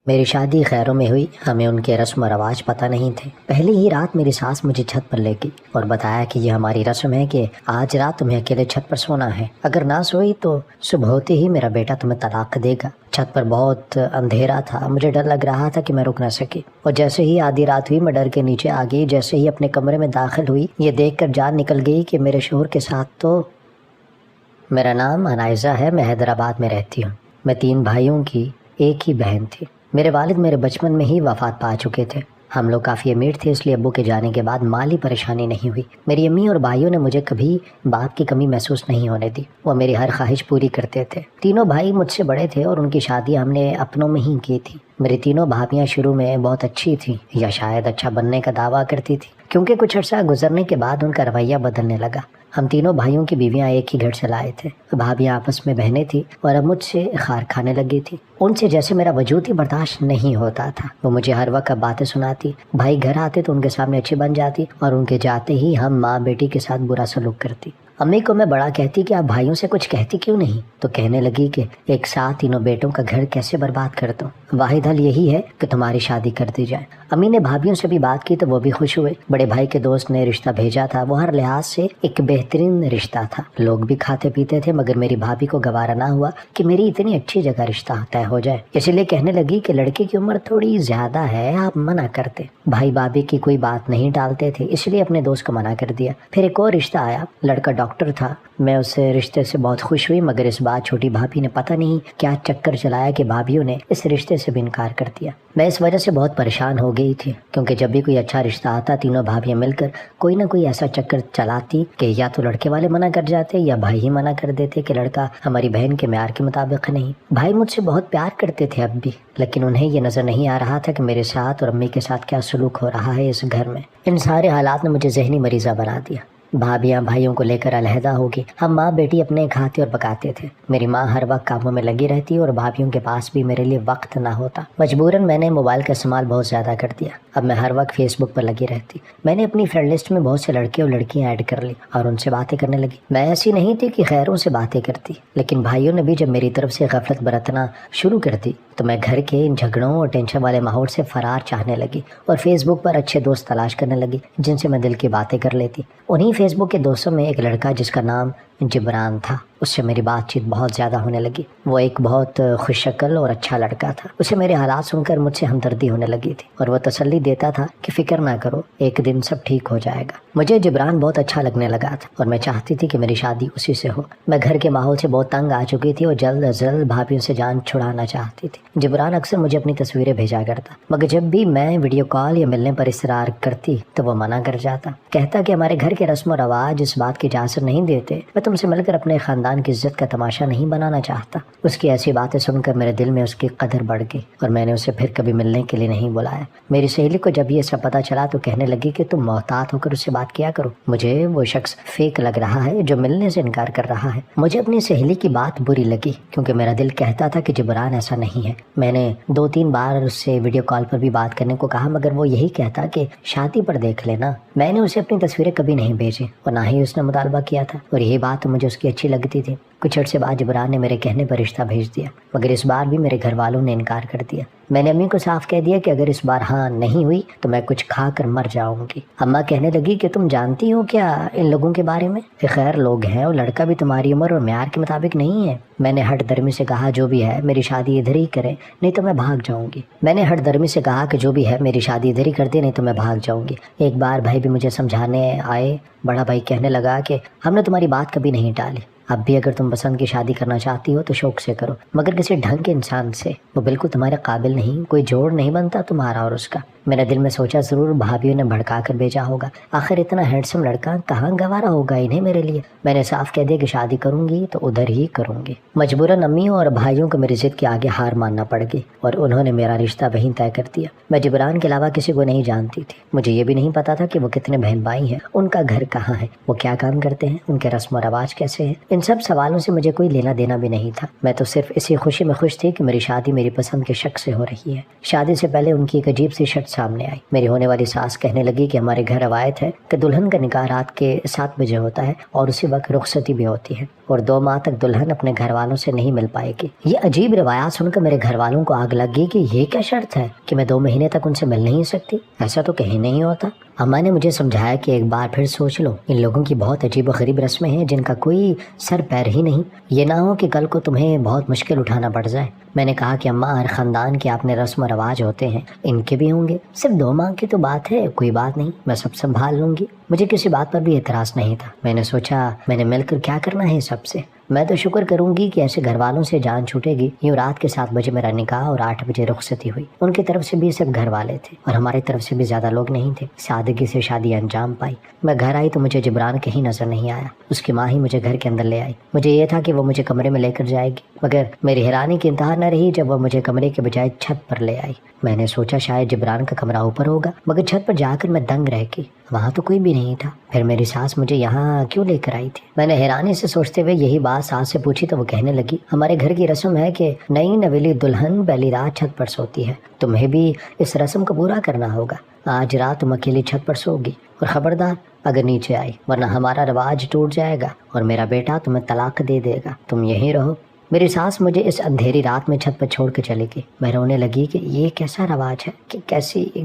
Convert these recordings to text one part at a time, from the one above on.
میری شادی خیروں میں ہوئی، ہمیں ان کے رسم و رواج پتہ نہیں تھے۔ پہلی ہی رات میری ساس مجھے چھت پر لے گئی اور بتایا کہ یہ ہماری رسم ہے کہ آج رات تمہیں اکیلے چھت پر سونا ہے، اگر نہ سوئی تو صبح ہوتے ہی میرا بیٹا تمہیں طلاق دے گا۔ چھت پر بہت اندھیرا تھا، مجھے ڈر لگ رہا تھا کہ میں رک نہ سکی، اور جیسے ہی آدھی رات ہوئی میں ڈر کے نیچے آ گئی۔ جیسے ہی اپنے کمرے میں داخل ہوئی یہ دیکھ کر جان نکل گئی کہ میرے شوہر کے ساتھ تو میرا نام انائزہ ہے، میں حیدرآباد میں رہتی ہوں۔ میں 3 بھائیوں کی ایک ہی بہن تھی۔ میرے والد میرے بچپن میں ہی وفات پا چکے تھے۔ ہم لوگ کافی امیر تھے، اس لیے ابو کے جانے کے بعد مالی پریشانی نہیں ہوئی۔ میری امی اور بھائیوں نے مجھے کبھی باپ کی کمی محسوس نہیں ہونے دی، وہ میری ہر خواہش پوری کرتے تھے۔ تینوں بھائی مجھ سے بڑے تھے اور ان کی شادی ہم نے اپنوں میں ہی کی تھی۔ میری تینوں بھابیاں شروع میں بہت اچھی تھیں، یا شاید اچھا بننے کا دعویٰ کرتی تھی، کیونکہ کچھ عرصہ گزرنے کے بعد ان کا رویہ بدلنے لگا۔ ہم تینوں بھائیوں کی بیویاں ایک ہی گھر سے لائے تھے، بھابیاں آپس میں بہنیں تھیں اور اب مجھ سے خار کھانے لگی تھی۔ ان سے جیسے میرا وجود ہی برداشت نہیں ہوتا تھا۔ وہ مجھے ہر وقت باتیں سناتی، بھائی گھر آتے تو ان کے سامنے اچھی بن جاتی اور ان کے جاتے ہی ہم ماں بیٹی کے ساتھ برا سلوک کرتی۔ امی کو میں بڑا کہتی کہ آپ بھائیوں سے کچھ کہتی کیوں نہیں، تو کہنے لگی کہ ایک ساتھ تینوں بیٹوں کا گھر کیسے برباد کر دو، واحد حل یہی ہے کہ تمہاری شادی کر دی جائے۔ امی نے بھابیوں سے بھی بات کی تو وہ بھی خوش ہوئے۔ بڑے بھائی کے دوست نے رشتہ بھیجا تھا، وہ ہر لحاظ سے ایک بہترین رشتہ تھا، لوگ بھی کھاتے پیتے تھے، مگر میری بھابھی کو گوارا نہ ہوا کہ میری اتنی اچھی جگہ رشتہ طے ہو جائے، اسی لیے کہنے لگی کہ لڑکے کی عمر تھوڑی زیادہ ہے، آپ منع کرتے۔ بھائی بھابھی کی کوئی بات نہیں ٹالتے تھے، اس لیے اپنے دوست کو منع کر دیا۔ پھر ایک اور رشتہ آیا، لڑکا ڈاکٹر تھا، میں اس رشتے سے بہت خوش ہوئی، مگر اس بار چھوٹی بھابھی نے پتہ نہیں کیا چکر چلایا کہ بھابھیوں نے اس رشتے سے بھی انکار کر دیا۔ میں اس وجہ سے بہت پریشان ہو گئی تھی، کیونکہ جب بھی کوئی اچھا رشتہ آتا تینوں بھابھیاں مل کر کوئی نہ کوئی ایسا چکر چلاتی کہ یا تو لڑکے والے منع کر جاتے یا بھائی ہی منع کر دیتے کہ لڑکا ہماری بہن کے معیار کے مطابق نہیں۔ بھائی مجھ سے بہت پیار کرتے تھے اب بھی، لیکن انہیں یہ نظر نہیں آ رہا تھا کہ میرے ساتھ اور امی کے ساتھ کیا سلوک ہو رہا ہے اس گھر میں۔ ان سارے حالات نے مجھے ذہنی مریضہ بنا دیا۔ بھابیاں بھائیوں کو لے کر علیحدہ ہوگی، ہم ماں بیٹی اپنے کھاتے اور پکاتے تھے۔ میری ماں ہر وقت کاموں میں لگی رہتی اور بھابیوں کے پاس بھی میرے لیے وقت نہ ہوتا۔ مجبوراً میں نے موبائل کا استعمال بہت زیادہ کر دیا، اب میں ہر وقت فیس بک پر لگی رہتی۔ میں نے اپنی فرینڈ لسٹ میں بہت سے لڑکے اور لڑکیاں ایڈ کر لی اور ان سے باتیں کرنے لگی۔ میں ایسی نہیں تھی کہ خیروں سے باتیں کرتی، لیکن بھائیوں نے بھی جب میری طرف سے غفلت برتنا شروع کر دی تو میں گھر کے ان جھگڑوں اور ٹینشن والے ماحول سے فرار چاہنے لگی اور فیس بک پر اچھے دوست تلاش کرنے لگی جن سے میں دل کی باتیں کر لیتی۔ انہی فیس بک کے دوستوں میں ایک لڑکا جس کا نام جبران تھا، اس سے میری بات چیت بہت زیادہ ہونے لگی۔ وہ ایک بہت خوش شکل اور اچھا لڑکا تھا، اسے میرے حالات سن کر مجھ سے ہمدردی ہونے لگی تھی اور وہ تسلی دیتا تھا کہ فکر نہ کرو، ایک دن سب ٹھیک ہو جائے گا۔ مجھے جبران بہت اچھا لگنے لگا تھا اور میں چاہتی تھی کہ میری شادی اسی سے ہو۔ میں گھر کے ماحول سے بہت تنگ آ چکی تھی اور جلد از جلد بھابھیوں سے جان چھڑانا چاہتی تھی۔ جبران اکثر مجھے اپنی تصویریں بھیجا کرتا، مگر جب بھی میں ویڈیو کال یا ملنے پر اصرار کرتی تو وہ منع کر جاتا، کہتا کہ ہمارے گھر کے رسم و رواج اس بات کی اجازت نہیں دیتے، میں تم سے مل کر اپنے خاندان کی عزت کا تماشا نہیں بنانا چاہتا۔ اس کی ایسی باتیں سن کر میرے دل میں اس کی قدر بڑھ گئی اور میں نے اسے پھر کبھی ملنے کے لیے نہیں بلایا۔ میری سہیلی کو جب یہ سب پتہ چلا تو کہنے لگی کہ تم محتاط ہو کر اس سے بات کیا کرو، مجھے وہ شخص فیک لگ رہا ہے جو ملنے سے انکار کر رہا ہے۔ مجھے اپنی سہیلی کی بات بری لگی کیونکہ میرا دل کہتا تھا کہ جبران ایسا نہیں ہے۔ میں نے 2-3 بار اس سے ویڈیو کال پر بھی بات کرنے کو کہا، مگر وہ یہی کہتا کہ شادی پر دیکھ لینا۔ میں نے اسے اپنی تصویریں کبھی نہیں بھیجی اور نہ ہی اس نے مطالبہ کیا تھا، اور یہی بات مجھے اس کی اچھی لگتی تھی۔ کچھ عرصے بعد جبران نے میرے کہنے پر رشتہ بھیج دیا، مگر اس بار بھی میرے گھر والوں نے انکار کر دیا۔ میں نے امی کو صاف کہہ دیا کہ اگر اس بار ہاں نہیں ہوئی تو میں کچھ کھا کر مر جاؤں گی۔ اماں کہنے لگی کہ تم جانتی ہو کیا ان لوگوں کے بارے میں، کہ خیر لوگ ہیں اور لڑکا بھی تمہاری عمر اور معیار کے مطابق نہیں ہے۔ میں نے ہٹ درمی سے کہا جو بھی ہے میری شادی ادھر ہی کریں نہیں تو میں بھاگ جاؤں گی۔ میں نے ہٹ درمی سے کہا کہ جو بھی ہے میری شادی ادھر ہی کر دے نہیں تو میں بھاگ جاؤں گی۔ ایک بار بھائی بھی مجھے سمجھانے آئے، بڑا بھائی کہنے لگا کہ ہم نے تمہاری بات کبھی نہیں ٹالی، اب بھی اگر تم پسند کی شادی کرنا چاہتی ہو تو شوق سے کرو، مگر کسی ڈھنگ کے انسان سے، وہ بالکل تمہارے قابل نہیں، کوئی جوڑ نہیں بنتا تمہارا اور اس کا۔ میرے دل میں سوچا ضرور بھابھیوں نے بھڑکا کر بھیجا ہوگا، آخر اتنا ہینڈسم لڑکا کہاں گوارا ہوگا انہیں میرے لیے۔ میں نے صاف کہہ دیا کہ شادی کروں گی تو ادھر ہی کروں گی۔ مجبوراً امیوں اور بھائیوں کو میری ضد کے آگے ہار ماننا پڑ گئی اور انہوں نے میرا رشتہ وہیں طے کر دیا۔ میں جبران کے علاوہ کسی کو نہیں جانتی تھی، مجھے یہ بھی نہیں پتا تھا کہ وہ کتنے بہن بھائی ہیں، ان کا گھر کہاں ہے، وہ کیا کام کرتے ہیں، ان کے رسم و رواج کیسے ہیں، ان ان سب سوالوں سے مجھے کوئی لینا دینا بھی نہیں تھا، میں تو صرف اسی خوشی میں خوش تھی کہ میری شادی میری پسند کے شخص سے ہو رہی ہے۔ شادی سے پہلے ان کی ایک عجیب سی شرط سامنے آئی۔ میری ہونے والی ساس کہنے لگی کہ ہمارے گھر روایت ہے کہ دلہن کا نکاح رات کے 7 بجے ہوتا ہے اور اسی وقت رخصتی بھی ہوتی ہے، اور 2 ماہ تک دلہن اپنے گھر والوں سے نہیں مل پائے گی۔ یہ عجیب روایات سن کر میرے گھر والوں کو آگ لگ گئی کہ یہ کیا شرط ہے کہ میں 2 مہینے تک ان سے مل نہیں سکتی، ایسا تو کہیں نہیں ہوتا۔ اماں نے مجھے سمجھایا کہ ایک بار پھر سوچ لو، ان لوگوں کی بہت عجیب و غریب رسمیں ہیں جن کا کوئی سر پیر ہی نہیں، یہ نہ ہو کہ کل کو تمہیں بہت مشکل اٹھانا پڑ جائے۔ میں نے کہا کہ اماں، ہر خاندان کے اپنے رسم و رواج ہوتے ہیں، ان کے بھی ہوں گے، صرف 2 ماہ کی تو بات ہے، کوئی بات نہیں، میں سب سنبھال لوں گی۔ مجھے کسی بات پر بھی اعتراض نہیں تھا۔ میں نے سوچا میں نے مل کر کیا کرنا ہے سب سے، میں تو شکر کروں گی کہ ایسے گھر والوں سے جان چھوٹے گی۔ یوں رات کے 7 بجے میرا نکاح اور 8 بجے رخصتی ہوئی۔ ان کی طرف سے بھی صرف گھر والے تھے اور ہماری طرف سے بھی زیادہ لوگ نہیں تھے۔ سادگی سے شادی انجام پائی۔ میں گھر آئی تو مجھے جبران کہیں نظر نہیں آیا۔ اس کی ماں ہی مجھے گھر کے اندر لے آئی۔ مجھے یہ تھا کہ وہ مجھے کمرے میں لے کر جائے گی، مگر میری حیرانی کی انتہا نہ رہی جب وہ مجھے کمرے کے بجائے چھت پر لے آئی۔ میں نے سوچا شاید جبران کا کمرہ اوپر ہوگا، مگر چھت پر جا کر میں دنگ رہ گئی، وہاں تو کوئی بھی نہیں تھا۔ پھر میری ساس مجھے یہاں کیوں لے کر آئی تھی؟ میں نے حیرانی سے سوچتے ہوئے یہی بات ساس سے پوچھی تو وہ کہنے لگی، ہمارے گھر کی رسم ہے کہ نئی نویلی دلہن پہلی رات چھت پر سوتی ہے، تمہیں بھی اس رسم کو پورا کرنا ہوگا۔ آج رات تم اکیلی چھت پر سوگی، اور خبردار اگر نیچے آئی ورنہ ہمارا رواج ٹوٹ جائے گا اور میرا بیٹا تمہیں طلاق دے دے گا، تم یہیں رہو۔ میری ساس مجھے اس اندھیری رات میں چھت پر چھوڑ کے چلی گئی۔ میں رونے لگی کہ یہ کیسا رواج ہے، کہ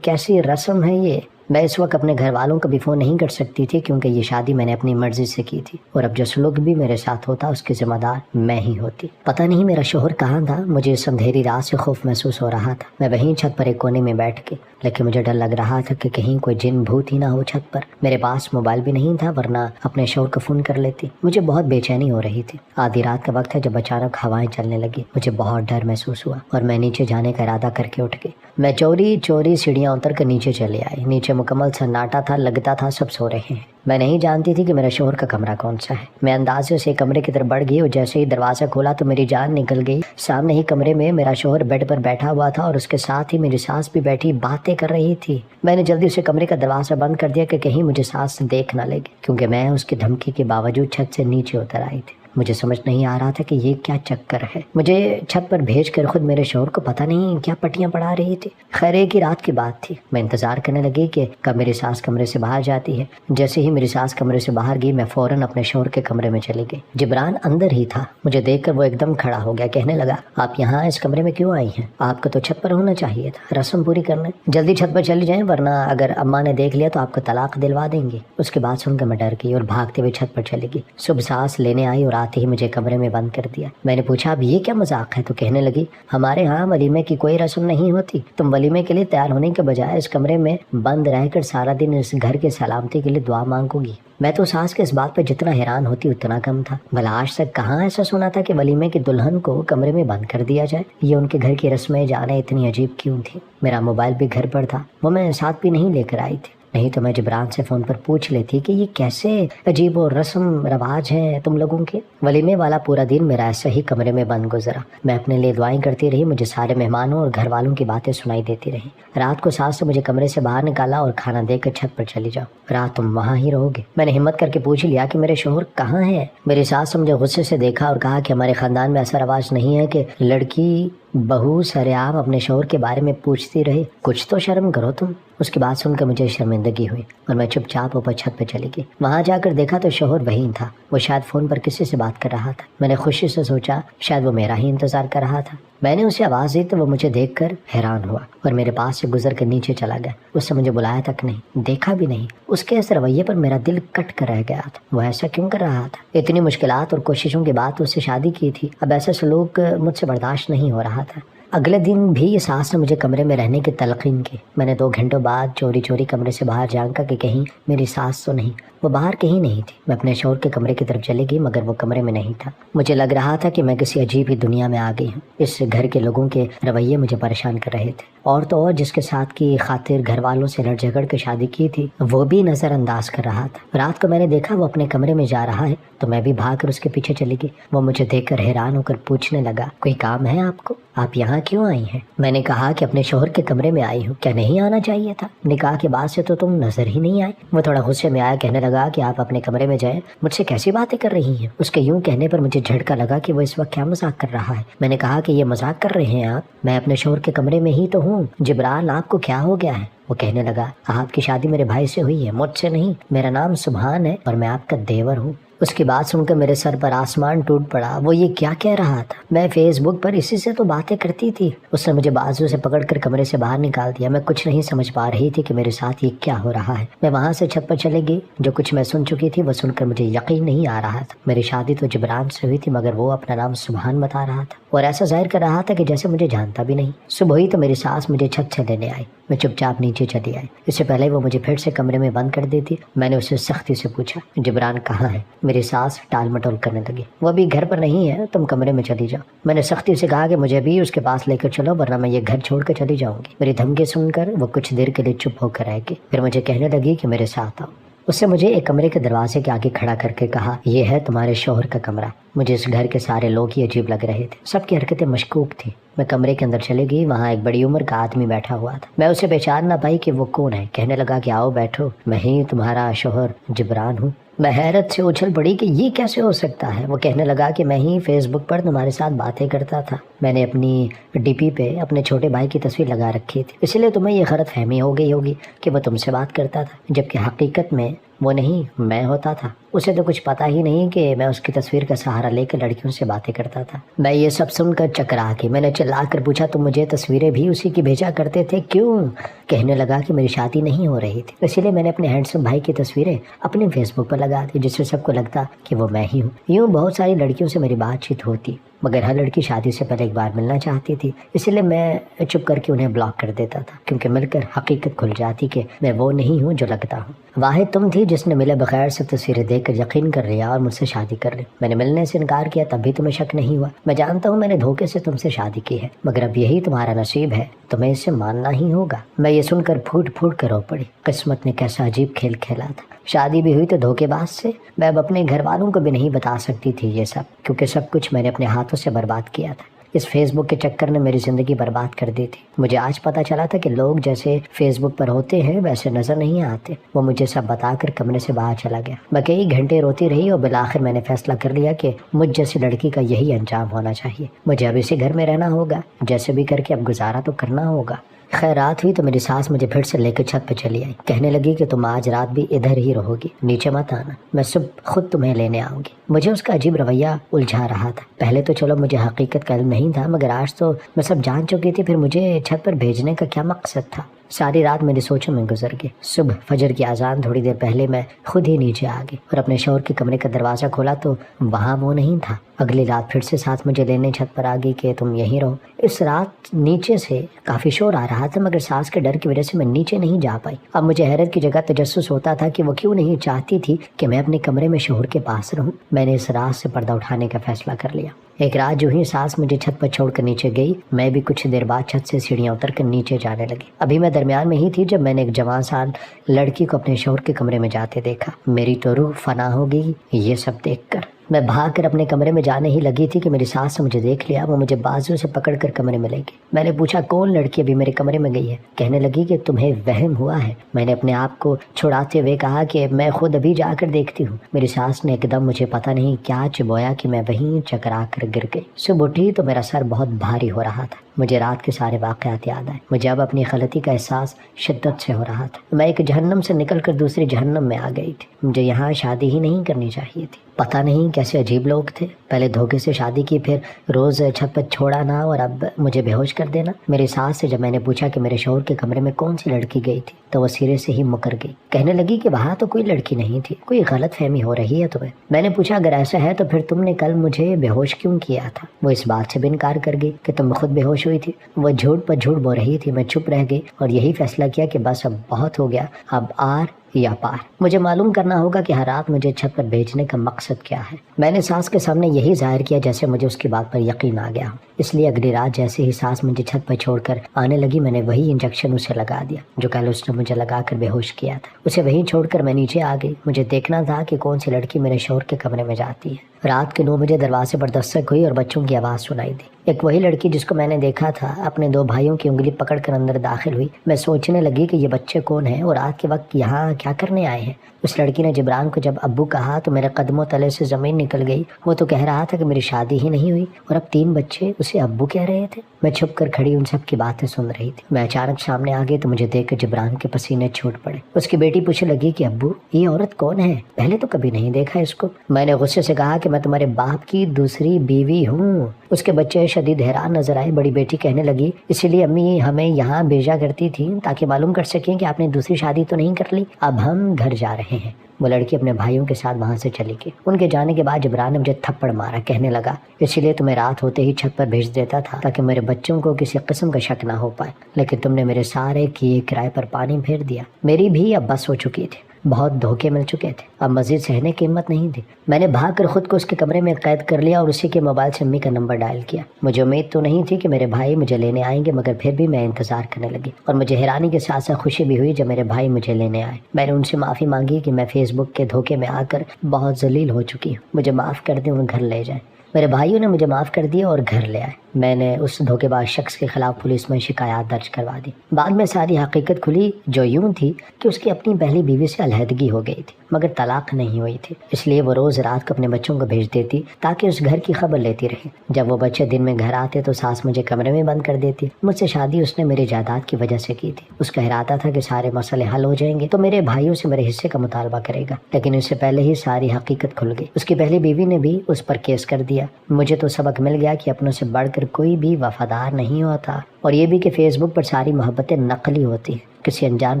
کیسی رسم ہے یہ۔ میں اس وقت اپنے گھر والوں کا بھی فون نہیں کر سکتی تھی کیونکہ یہ شادی میں نے اپنی مرضی سے کی تھی، اور اب جو سلوک بھی میرے ساتھ ہوتا اس کی ذمہ دار میں ہی ہوتی۔ پتہ نہیں میرا شوہر کہاں تھا، مجھے اس اندھیری رات سے خوف محسوس ہو رہا تھا۔ میں وہیں چھت پر ایک کونے میں بیٹھ کے، لیکن مجھے ڈر لگ رہا تھا کہ کہیں کوئی جن بھوت ہی نہ ہو چھت پر۔ میرے پاس موبائل بھی نہیں تھا ورنہ اپنے شوہر کو فون کر لیتی۔ مجھے بہت بے چینی ہو رہی تھی۔ آدھی رات کا وقت ہے جب اچانک ہوائیں چلنے لگی، مجھے بہت ڈر محسوس ہوا اور میں نیچے جانے کا ارادہ کر کے اٹھ گئی۔ میں چوری سیڑھیاں اتر کر نیچے چلے آئی۔ نیچے مکمل سناٹا تھا، لگتا تھا سب سو رہے ہیں۔ میں نہیں جانتی تھی کہ میرے شوہر کا کمرہ کون سا ہے۔ میں اندازے سے کمرے کی طرف بڑھ گئی اور جیسے ہی دروازہ کھولا تو میری جان نکل گئی۔ سامنے ہی کمرے میں میرا شوہر بیڈ پر بیٹھا ہوا تھا اور اس کے ساتھ ہی میری ساس بھی بیٹھی باتیں کر رہی تھی۔ میں نے جلدی سے کمرے کا دروازہ بند کر دیا کہ کہیں مجھے ساس دیکھ نہ لے، کیونکہ میں اس کی دھمکی کے باوجود چھت سے نیچے اتر آئی تھی۔ مجھے سمجھ نہیں آ رہا تھا کہ یہ کیا چکر ہے۔ مجھے چھت پر بھیج کر خود میرے شوہر کو پتہ نہیں کیا پٹیاں پڑھا رہی تھی۔ خیر ایک ہی رات کی بات تھی۔ میں انتظار کرنے لگی کہ کب میری ساس کمرے سے باہر جاتی ہے۔ جیسے ہی میری ساس کمرے سے باہر گئی میں فوراً اپنے شوہر کے کمرے میں چلی گئی۔ جبران اندر ہی تھا۔ مجھے دیکھ کر وہ ایک دم کھڑا ہو گیا، کہنے لگا، آپ یہاں اس کمرے میں کیوں آئی ہیں؟ آپ کو تو چھت پر ہونا چاہیے تھا رسم پوری کرنے۔ جلدی چھت پر چلی جائیں ورنہ اگر اماں نے دیکھ لیا تو آپ کو طلاق دلوا دیں گی۔ اس کی بات سن کر میں ڈر گئی اور بھاگتے ہوئے چھت پر چلی گئی۔ صبح ساس لینے آئی اور آتے ہی مجھے کمرے میں بند کر دیا۔ میں نے پوچھا اب یہ کیا مذاق ہے؟ تو کہنے لگی، ہمارے ہاں ولیمے کی کوئی رسم نہیں ہوتی، تم ولیمے کے لیے تیار ہونے کے بجائے اس کمرے میں بند رہ کر سارا دن اس گھر کے سلامتی کے لیے دعا مانگو گی۔ میں تو ساس کے اس بات پہ جتنا حیران ہوتی اتنا کم تھا۔ بھلا آج تک کہاں ایسا سنا تھا کہ ولیمے کی دلہن کو کمرے میں بند کر دیا جائے؟ یہ ان کے گھر کی رسمیں جانے اتنی عجیب کیوں تھی؟ میرا موبائل بھی گھر پر تھا، وہ میں ساتھ بھی نہیں لے کر آئی تھی، نہیں تو میں جبران سے فون پر پوچھ لیتی کہ یہ کیسے عجیب و رسم رواج ہیں تم لوگوں کے۔ ولیمے والا پورا دن میرا ایسا ہی کمرے میں بند گزرا۔ میں اپنے لیے دعائیں کرتی رہی، مجھے سارے مہمانوں اور گھر والوں کی باتیں سنائی دیتی رہی۔ رات کو ساس سے مجھے کمرے سے باہر نکالا اور کھانا دے کر چھت پر چلی جاؤ، رات تم وہاں ہی رہو گے۔ میں نے ہمت کر کے پوچھ لیا کہ میرے شوہر کہاں ہیں؟ میری ساس نے مجھے غصے سے دیکھا اور کہا کہ ہمارے خاندان میں ایسا رواج نہیں ہے کہ لڑکی بہو سرعام اپنے شوہر کے بارے میں پوچھتی رہے، کچھ تو شرم کرو تم۔ اس کی بات سن کر مجھے شرمندگی ہوئی اور میں چپ چاپ اوپر چھت پہ چلی گئی۔ وہاں جا کر دیکھا تو شوہر وہیں تھا، وہ شاید فون پر کسی سے بات کر رہا تھا۔ میں نے خوشی سے سوچا شاید وہ میرا ہی انتظار کر رہا تھا۔ میں نے اسے آواز دی تو وہ مجھے دیکھ کر حیران ہوا اور میرے پاس سے گزر کر نیچے چلا گیا۔ اس سے مجھے بلایا تک نہیں، دیکھا بھی نہیں۔ اس کے اس رویے پر میرا دل کٹ کر رہ گیا تھا۔ وہ ایسا کیوں کر رہا تھا؟ اتنی مشکلات اور کوششوں کے بعد اس سے شادی کی تھی، اب ایسا سلوک مجھ سے برداشت نہیں ہو رہا تھا۔ اگلے دن بھی ساس نے مجھے کمرے میں رہنے کی تلقین کی۔ میں نے 2 گھنٹوں بعد چوری کمرے سے باہر جھانکا کہ کہیں میری ساس تو نہیں۔ وہ باہر کہیں نہیں تھی۔ میں اپنے شوہر کے کمرے کی طرف چلی گئی مگر وہ کمرے میں نہیں تھا۔ مجھے لگ رہا تھا کہ میں کسی عجیب ہی دنیا میں آ گئی ہوں۔ اس گھر کے لوگوں کے رویے مجھے پریشان کر رہے تھے، اور تو اور جس کے ساتھ کی خاطر گھر والوں سے لڑ جھگڑ کے شادی کی تھی وہ بھی نظر انداز کر رہا تھا۔ رات کو میں نے دیکھا وہ اپنے کمرے میں جا رہا ہے تو میں بھی بھاگ کر اس کے پیچھے چلی گئی۔ وہ مجھے دیکھ کر حیران ہو کر پوچھنے لگا، کوئی کام ہے آپ کو؟ آپ یہاں کیوں آئی ہیں؟ میں نے کہا کہ اپنے شوہر کے کمرے میں آئی ہوں، کیا نہیں آنا چاہیے تھا؟ نکاح کے بعد سے تو تم نظر ہی نہیں آئے۔ وہ تھوڑا غصے میں آیا، کہنے لگا کہ آپ اپنے کمرے میں جائیں، مجھ سے کیسی باتیں کر رہی ہیں؟ اس کے یوں کہنے پر مجھے جھٹکا لگا کہ وہ اس وقت کیا مذاق کر رہا ہے۔ میں نے کہا کہ یہ مذاق کر رہے ہیں آپ، میں اپنے شوہر کے کمرے میں ہی تو ہوں۔ جبران، آپ کو کیا ہو گیا ہے؟ وہ کہنے لگا، آپ کی شادی میرے بھائی سے ہوئی ہے، مجھ سے نہیں۔ میرا نام سبحان ہے اور میں آپ کا دیور ہوں۔ اس کی بات سن کر میرے سر پر آسمان ٹوٹ پڑا۔ وہ یہ کیا کہہ رہا تھا؟ میں فیس بک پر اسی سے تو باتیں کرتی تھی۔ اس نے مجھے بازو سے پکڑ کر کمرے سے باہر نکال دیا۔ میں کچھ نہیں سمجھ پا رہی تھی کہ میرے ساتھ یہ کیا ہو رہا ہے۔ میں وہاں سے چھت پر چلے گئی۔ جو کچھ میں سن چکی تھی وہ سن کر مجھے یقین نہیں آ رہا تھا۔ میری شادی تو جبران سے ہوئی تھی، مگر وہ اپنا نام سبحان بتا رہا تھا اور ایسا ظاہر کر رہا تھا کہ جیسے مجھے جانتا بھی نہیں۔ صبح ہوئی تو میری ساس مجھے چھت سے لینے آئی۔ میں چپ چاپ نیچے چلی آئی۔ اس سے پہلے وہ مجھے پھر سے کمرے میں بند کر دیتی، میں نے اسے سختی سے پوچھا، جبران کہاں ہے؟ میری ساس ٹال مٹول کرنے لگی، وہ ابھی گھر پر نہیں ہے، تم کمرے میں چلی جاؤ۔ میں نے سختی سے کہا کہ مجھے بھی اس کے پاس لے کر چلو، ورنہ میں یہ گھر چھوڑ کر چلی جاؤں گی۔ میری دھمکی سن کر وہ کچھ دیر کے لیے چپ ہو کر رہ گئی، پھر مجھے کہنے لگی کہ میرے ساتھ آؤ۔ اس نے مجھے ایک کمرے کے دروازے کے آگے کھڑا کر کے کہا، یہ ہے تمہارے شوہر کا کمرہ۔ مجھے اس گھر کے سارے لوگ ہی عجیب لگ رہے تھے، سب کی حرکتیں مشکوک تھیں۔ میں کمرے کے اندر چلی گئی، وہاں ایک بڑی عمر کا آدمی بیٹھا ہوا تھا۔ میں اسے پہچان نہ پائی کہ وہ کون ہے۔ کہنے لگا کہ آؤ بیٹھو، میں ہی تمہارا شوہر جبران ہوں۔ میں حیرت سے اچھل پڑی کہ یہ کیسے ہو سکتا ہے۔ وہ کہنے لگا کہ میں ہی فیس بک پر تمہارے ساتھ باتیں کرتا تھا، میں نے اپنی ڈی پی پہ اپنے چھوٹے بھائی کی تصویر لگا رکھی تھی، اس لیے تمہیں یہ غلط فہمی ہو گئی ہوگی کہ وہ تم سے بات کرتا تھا، جبکہ حقیقت میں وہ نہیں، میں ہوتا تھا۔ اسے تو کچھ پتا ہی نہیں کہ میں اس کی تصویر کا سہارا لے کر لڑکیوں سے باتیں کرتا تھا۔ میں یہ سب سن کر چکرا گئی۔ میں نے چلا کر پوچھا، تم مجھے تصویریں بھی اسی کی بھیجا کرتے تھے، کیوں؟ کہنے لگا کہ میری شادی نہیں ہو رہی تھی، اسی لیے میں نے اپنے ہینڈسم بھائی کی تصویریں اپنے فیس بک پر لگا دی، جس سے سب کو لگتا کہ وہ میں ہی ہوں۔ یوں بہت ساری لڑکیوں سے میری بات چیت ہوتی، مگر ہر لڑکی شادی سے پہلے ایک بار ملنا چاہتی تھی، اسی لیے میں چپ کر کے انہیں بلاک کر دیتا تھا، کیونکہ مل کر حقیقت کھل جاتی کہ میں وہ نہیں ہوں جو لگتا ہوں۔ واحد تم تھی جس نے ملے بغیر سے تصویریں دیکھ کر یقین کر لیا اور مجھ سے شادی کر لی۔ میں نے ملنے سے انکار کیا، تب بھی تمہیں شک نہیں ہوا۔ میں جانتا ہوں میں نے دھوکے سے تم سے شادی کی ہے، مگر اب یہی تمہارا نصیب ہے، تمہیں اسے ماننا ہی ہوگا۔ میں یہ سن کر پھوٹ پھوٹ کر رو پڑی۔ قسمت نے کیسا عجیب کھیل کھیلا تھا، شادی بھی ہوئی تو دھوکے باز سے۔ میں اب اپنے گھر والوں کو بھی نہیں بتا سکتی تھی یہ سب، کیونکہ سب کچھ میں نے اپنے ہاتھوں سے برباد کیا تھا۔ اس فیس بک کے چکر نے میری زندگی برباد کر دی تھی۔ مجھے آج پتا چلا تھا کہ لوگ جیسے فیس بک پر ہوتے ہیں ویسے نظر نہیں آتے۔ وہ مجھے سب بتا کر کمرے سے باہر چلا گیا۔ میں کئی گھنٹے روتی رہی اور بالآخر میں نے فیصلہ کر لیا کہ مجھ جیسی لڑکی کا یہی انجام ہونا چاہیے۔ مجھے اب اسی گھر میں رہنا ہوگا، جیسے بھی کر کے اب گزارا تو کرنا ہوگا۔ خیر رات ہوئی تو میری ساس مجھے پھر سے لے کر چھت پہ چلی آئی، کہنے لگی کہ تم آج رات بھی ادھر ہی رہو گی، نیچے مت آنا، میں صبح خود تمہیں لینے آؤں گی۔ مجھے اس کا عجیب رویہ الجھا رہا تھا۔ پہلے تو چلو مجھے حقیقت کا علم نہیں تھا، مگر آج تو میں سب جان چکی تھی، پھر مجھے چھت پر بھیجنے کا کیا مقصد تھا؟ ساری رات میری سوچوں میں گزر گئی۔ صبح فجر کی اذان تھوڑی دیر پہلے میں خود ہی نیچے آ گئی اور اپنے شوہر کے کمرے کا دروازہ کھولا تو وہاں وہ نہیں تھا۔ اگلی رات پھر سے ساتھ مجھے لینے چھت پر آ گئی کہ تم یہیں رہو۔ اس رات نیچے سے کافی شور آ رہا تھا، مگر ساس کے ڈر کی وجہ سے میں نیچے نہیں جا پائی۔ اب مجھے حیرت کی جگہ تجسس ہوتا تھا کہ وہ کیوں نہیں چاہتی تھی کہ میں اپنے کمرے میں شوہر کے پاس رہوں۔ میں نے اس رات سے پردہ اٹھانے کا فیصلہ کر لیا۔ ایک رات جو ہی ساس مجھے چھت پر چھوڑ کر نیچے گئی، میں بھی کچھ دیر بعد چھت سے سیڑھیاں اتر کر نیچے جانے لگی۔ ابھی میں درمیان میں ہی تھی جب میں نے ایک جوان سال لڑکی کو اپنے شوہر کے کمرے میں جاتے دیکھا۔ میری تو روح فنا ہو گئی یہ سب دیکھ کر۔ میں بھاگ کر اپنے کمرے میں جانے ہی لگی تھی کہ میری ساس نے مجھے دیکھ لیا۔ وہ مجھے بازو سے پکڑ کر کمرے میں لے گئی۔ میں نے پوچھا، کون لڑکی ابھی میرے کمرے میں گئی ہے؟ کہنے لگی کہ تمہیں وہم ہوا ہے۔ میں نے اپنے آپ کو چھڑاتے ہوئے کہا کہ میں خود ابھی جا کر دیکھتی ہوں۔ میری ساس نے ایک دم مجھے پتہ نہیں کیا چبویا کہ میں وہیں چکرا کر گر گئی۔ صبح اٹھی تو میرا سر بہت بھاری ہو رہا تھا۔ مجھے رات کے سارے واقعات یاد آئے۔ مجھے اب اپنی غلطی کا احساس شدت سے ہو رہا تھا۔ میں ایک جہنم سے نکل کر دوسری جہنم میں آ گئی تھی۔ مجھے یہاں شادی ہی نہیں کرنی چاہیے تھی۔ پتہ نہیں کیسے عجیب لوگ تھے، پہلے دھوکے سے شادی کی، پھر روز چھت پر چھوڑانا اور اب مجھے بے ہوش کر دینا۔ میری ساس سے جب میں نے پوچھا کہ میرے شوہر کے کمرے میں کون سی لڑکی گئی تھی تو وہ سرے سے ہی مکر گئی۔ کہنے لگی کہ وہاں تو کوئی لڑکی نہیں تھی، کوئی غلط فہمی ہو رہی ہے تمہیں۔ میں نے پوچھا، اگر ایسا ہے تو پھر تم نے کل مجھے بے ہوش کیوں کیا تھا؟ وہ اس بات سے بھی انکار کر گئی کہ تم خود بے ہوش ہوئی تھی۔ وہ جھوٹ پر جھوٹ بول رہی تھی۔ میں چپ رہ گئی اور یہی فیصلہ کیا کہ بس اب بہت ہو گیا، اب آر یا پار۔ مجھے معلوم کرنا ہوگا کہ ہر رات مجھے چھت پر بھیجنے کا مقصد کیا ہے۔ میں نے ساس کے سامنے یہی ظاہر کیا جیسے مجھے اس کی بات پر یقین آ گیا ہو۔ اس لیے اگلی رات جیسے ہی ساس مجھے چھت پر چھوڑ کر آنے لگی، میں نے وہی انجیکشن اسے لگا دیا جو کل اس نے مجھے لگا کر بے ہوش کیا تھا۔ اسے وہیں چھوڑ کر میں نیچے آ گئی۔ مجھے دیکھنا تھا کہ کون سی لڑکی میرے شوہر کے کمرے میں جاتی ہے۔ رات کے 9 بجے دروازے پر دستک ہوئی اور بچوں کی آواز سنائی دی۔ ایک وہی لڑکی جس کو میں نے دیکھا تھا اپنے 2 بھائیوں کی انگلی پکڑ کر اندر داخل ہوئی۔ میں سوچنے لگی کہ یہ بچے کون ہیں اور رات کے وقت یہاں کیا کرنے آئے ہیں۔ اس لڑکی نے جبران کو جب ابو کہا تو میرے قدموں تلے سے زمین نکل گئی۔ وہ تو کہہ رہا تھا کہ میری شادی ہی نہیں ہوئی اور اب 3 بچے اسے ابو کہہ رہے تھے۔ میں چھپ کر کھڑی ان سب کی باتیں سن رہی تھی۔ میں اچانک سامنے آ گئی تو مجھے دیکھ کر جبران کے پسینے چھوٹ پڑے۔ اس کی بیٹی پوچھنے لگی کہ ابو یہ عورت کون ہے؟ پہلے تو کبھی نہیں دیکھا اس کو۔ میں نے غصے سے کہا کہ میں تمہارے باپ کی دوسری بیوی ہوں۔ اس کے بچے شدید حیران نظر آئے۔ بڑی بیٹی کہنے لگی اسی لیے امی ہمیں یہاں بھیجا کرتی تھی تاکہ معلوم کر سکیں کہ آپ نے دوسری شادی تو نہیں کر لی۔ اب ہم گھر جا رہے ہیں۔ وہ لڑکی اپنے بھائیوں کے ساتھ وہاں سے چلی گئی۔ ان کے جانے کے بعد جبران نے مجھے تھپڑ مارا، کہنے لگا اسی لیے تمہیں رات ہوتے ہی چھت پر بھیج دیتا تھا تاکہ میرے بچوں کو کسی قسم کا شک نہ ہو پائے، لیکن تم نے میرے سارے کیے کرائے پر پانی پھیر دیا۔ میری بھی اب بس ہو چکی تھی، بہت دھوکے مل چکے تھے، اب مزید سہنے کی ہمت نہیں تھی۔ میں نے بھاگ کر خود کو اس کے کمرے میں قید کر لیا اور اسی کے موبائل سے امی کا نمبر ڈائل کیا۔ مجھے امید تو نہیں تھی کہ میرے بھائی مجھے لینے آئیں گے، مگر پھر بھی میں انتظار کرنے لگی اور مجھے حیرانی کے ساتھ ساتھ خوشی بھی ہوئی جب میرے بھائی مجھے لینے آئے۔ میں نے ان سے معافی مانگی کہ میں فیس بک کے دھوکے میں آ کر بہت ذلیل ہو چکی ہوں، مجھے معاف کر دیں اور گھر لے جائیں۔ میرے بھائیوں نے مجھے معاف کر دیا اور گھر لے آئے۔ میں نے اس دھوکے باز شخص کے خلاف پولیس میں شکایات درج کروا دی۔ بعد میں ساری حقیقت کھلی جو یوں تھی کہ اس کی اپنی پہلی بیوی سے علیحدگی ہو گئی تھی مگر طلاق نہیں ہوئی تھی، اس لیے وہ روز رات کو اپنے بچوں کو بھیج دیتی تاکہ اس گھر کی خبر لیتی رہے۔ جب وہ بچے دن میں گھر آتے تو ساس مجھے کمرے میں بند کر دیتی۔ مجھ سے شادی اس نے میری جائیداد کی وجہ سے کی تھی۔ اس کا ارادہ تھا کہ سارے مسئلے حل ہو جائیں گے تو میرے بھائیوں سے میرے حصے کا مطالبہ کرے گا، لیکن اس سے پہلے ہی ساری حقیقت کھل گئی۔ اس کی پہلی بیوی نے بھی اس پر کیس کر دیا۔ مجھے تو سبق مل گیا کہ اپنوں سے بڑھ کر کوئی بھی وفادار نہیں ہوتا، اور یہ بھی کہ فیس بک پر ساری محبتیں نقلی ہوتی ہیں۔ کسی انجان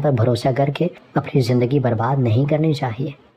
پر بھروسہ کر کے اپنی زندگی برباد نہیں کرنی چاہیے۔